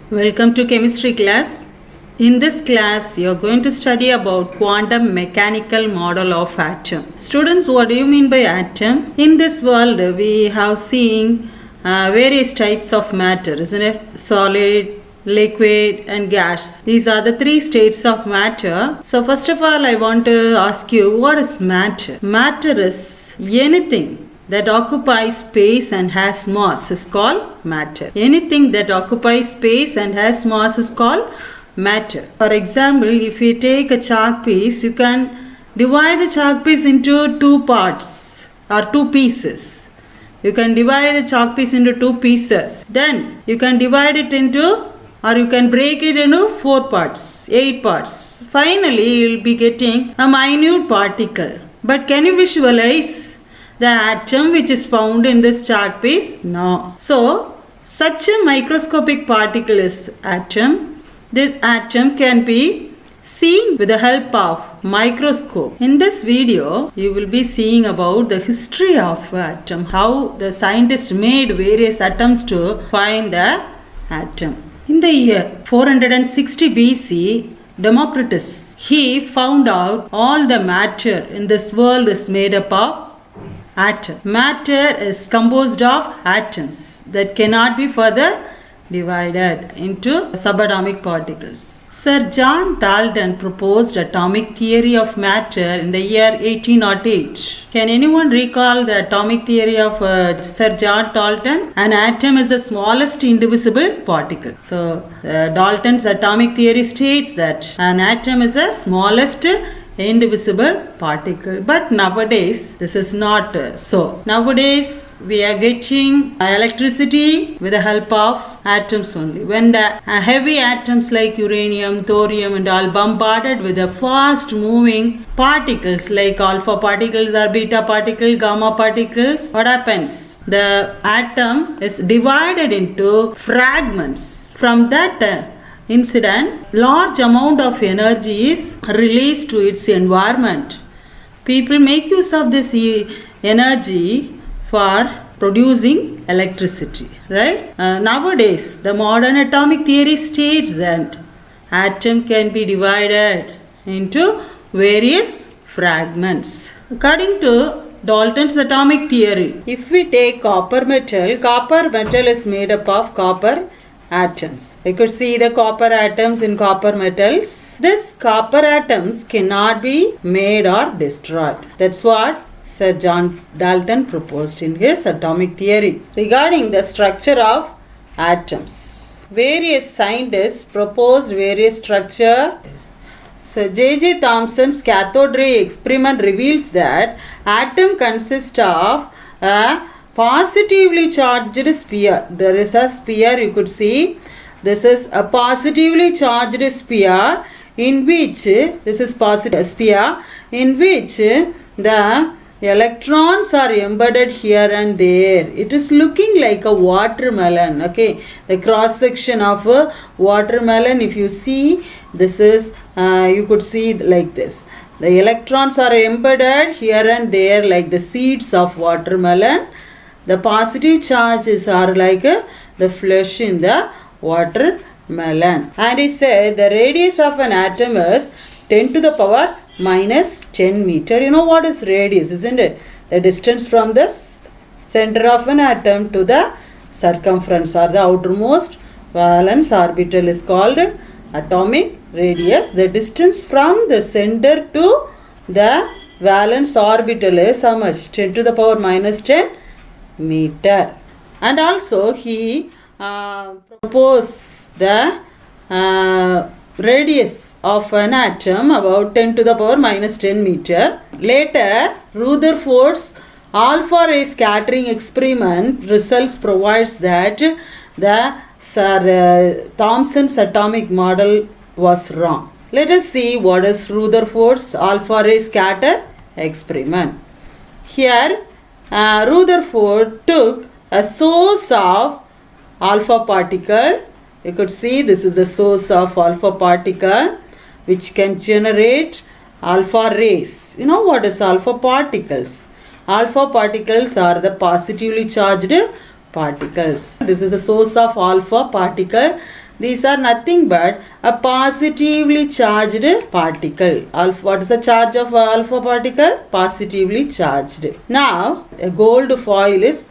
Welcome to chemistry class. In this class, you are going to study about quantum mechanical model of atom. Students, what do you mean by atom? In this world, we have seen various types of matter, isn't it? Solid, liquid and gas. These are the three states of matter. So first of all, I want to ask you, what is matter? Matter is anything that occupies space and has mass is called matter. Anything that occupies space and has mass is called matter. For example, if you take a chalk piece, you can divide the chalk piece into two parts or two pieces. You can divide the chalk piece into two pieces. Then you can divide it into, or you can break it into 4 parts, 8 parts. Finally, you will be getting a minute particle. But can you visualize the atom which is found in this chalk piece? No. So, such a microscopic particle is atom. This atom can be seen with the help of microscope. In this video, you will be seeing about the history of atom, how the scientists made various atoms to find the atom. In the year 460 BC, Democritus, he found out all the matter in this world is made up of atom. Matter is composed of atoms that cannot be further divided into subatomic particles. Sir John Dalton proposed atomic theory of matter in the year 1808. Can anyone recall the atomic theory of Sir John Dalton? An atom is the smallest indivisible particle. So, Dalton's atomic theory states that an atom is the smallest indivisible particle. But nowadays, this is not so. Nowadays, we are getting electricity with the help of atoms only. When the heavy atoms like uranium, thorium and all bombarded with the fast moving particles like alpha particles or beta particles, gamma particles, what happens? The atom is divided into fragments. From that incident, large amount of energy is released to its environment. People make use of this energy for producing electricity, right? Nowadays, the modern atomic theory states that atom can be divided into various fragments. According to Dalton's atomic theory, if we take copper metal is made up of copper atoms. You could see the copper atoms in copper metals. These copper atoms cannot be made or destroyed. That's what Sir John Dalton proposed in his atomic theory. Regarding the structure of atoms, various scientists proposed various structure. So J.J. Thomson's cathode ray experiment reveals that atom consists of a positively charged sphere. There is a sphere, you could see. This is a positively charged sphere in which, this is positive sphere, in which the electrons are embedded here and there. It is looking like a watermelon. Okay, the cross section of a watermelon, if you see, this is, you could see like this. The electrons are embedded here and there like the seeds of watermelon. The positive charges are like the flesh in the watermelon. And he said the radius of an atom is 10 to the power minus 10 meter. You know what is radius, isn't it? The distance from the center of an atom to the circumference or the outermost valence orbital is called atomic radius. The distance from the center to the valence orbital is how much? 10 to the power minus 10 meter. And also he proposed the radius of an atom about 10 to the power minus 10 meter. Later, Rutherford's alpha ray scattering experiment results provides that the Sir Thomson's atomic model was wrong. Let us see what is Rutherford's alpha ray scatter experiment. Here Rutherford took a source of alpha particle. You could see this is a source of alpha particle which can generate alpha rays. You know what is alpha particles? Alpha particles are the positively charged particles. This is the source of alpha particle. These are nothing but a positively charged particle. What is the charge of alpha particle? Positively charged. Now, a gold foil is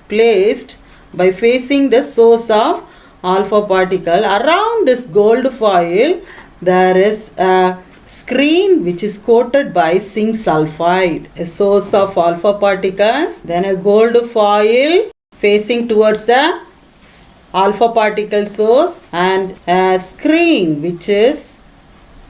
placed by facing the source of alpha particle. Around this gold foil, there is a screen which is coated by zinc sulfide. A source of alpha particle, then a gold foil facing towards the alpha particle source, and a screen which is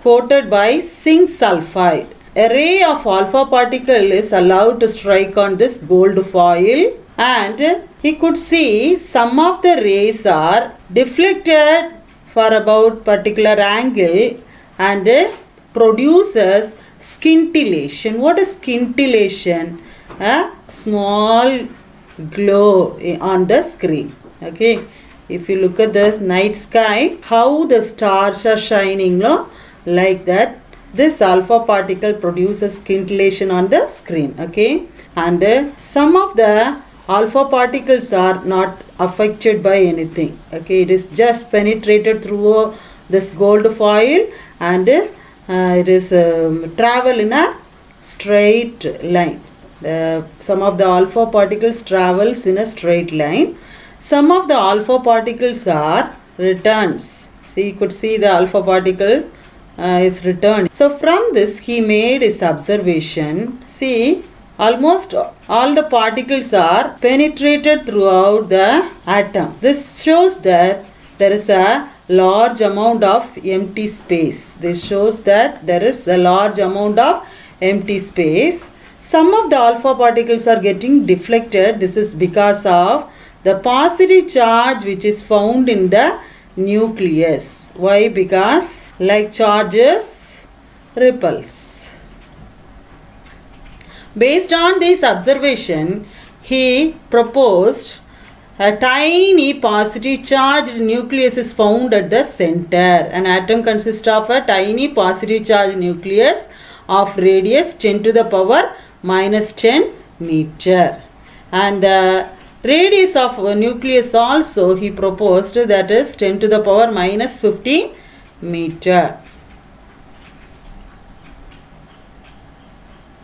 coated by zinc sulfide. A ray of alpha particle is allowed to strike on this gold foil, and he could see some of the rays are deflected for about particular angle and produces scintillation. What is scintillation? A small glow on the screen. Okay, if you look at the night sky, how the stars are shining, no? Like that, this alpha particle produces scintillation on the screen. Okay, and some of the alpha particles are not affected by anything. Okay, it is just penetrated through this gold foil, and it is travel in a straight line. Some of the alpha particles travels in a straight line. Some of the alpha particles are returns. See, you could see the alpha particle is returned. So from this he made his observation. See, almost all the particles are penetrated throughout the atom. This shows that there is a large amount of empty space. This shows that there is a large amount of empty space. Some of the alpha particles are getting deflected. This is because of the positive charge which is found in the nucleus. Why? Because like charges repels. Based on this observation, he proposed a tiny positive charged nucleus is found at the center. An atom consists of a tiny positive charged nucleus of radius 10 to the power minus 10 meter. And the radius of a nucleus also he proposed, that is 10 to the power minus 15 meter.